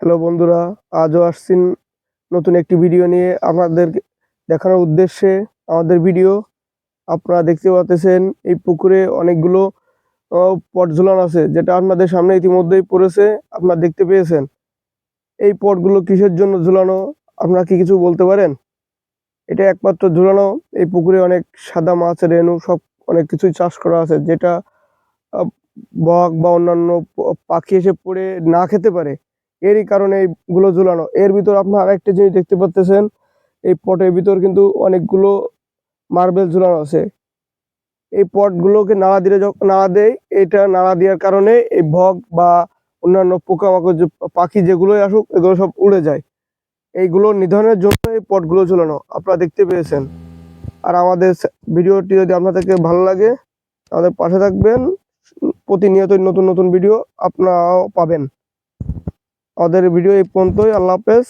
Hello বন্ধুরা, আজও আসছি নতুন একটি ভিডিও নিয়ে আপনাদের দেখানোর উদ্দেশ্যে। আমাদের ভিডিও আপনারা দেখতে পাচ্ছেন, এই পুকুরে অনেকগুলো পট ঝুলানো আছে, যেটা আপনাদের সামনে ইতিমধ্যেই পড়েছে, আপনারা দেখতে পেয়েছেন। এই পটগুলো কিসের জন্য ঝুলানো আপনারা কি কিছু বলতে পারেন? এটা একমাত্র ঝুলানো, এই পুকুরে অনেক সাদা মাছ, রেনু সব অনেক কিছুই চাষ করা আছে, যেটা আহ, বক বা অন্যান্য পাখি এসে পড়ে না খেতে পারে। এরই কারণে এইগুলো ঝুলানো। এর ভিতর আপনার আরেকটা জিনিস দেখতে পাচ্ছেন, এই পটের ভিতর কিন্তু অনেকগুলো মার্বেল ঝুলানো আছে। এই পটগুলোকে নাড়া দিলে নাড়া দেয়, এটা নাড়া দেওয়ার কারণে এই বক বা অন্যান্য পোকামাকড় যে পাখি যেগুলোই আসুক, এগুলো সব উড়ে যায়। এইগুলো নিধনের জন্য এই পটগুলো ঝুলানো, আপনারা দেখতে পেয়েছেন। আর আমাদের ভিডিওটি যদি আপনাদেরকে ভালো লাগে, আমাদের পাশে থাকবেন। প্রতিনিয়তই নতুন নতুন ভিডিও আপনারাও পাবেন। আমাদের ভিডিও এই পর্যন্তই। আল্লাহ হাফেজ।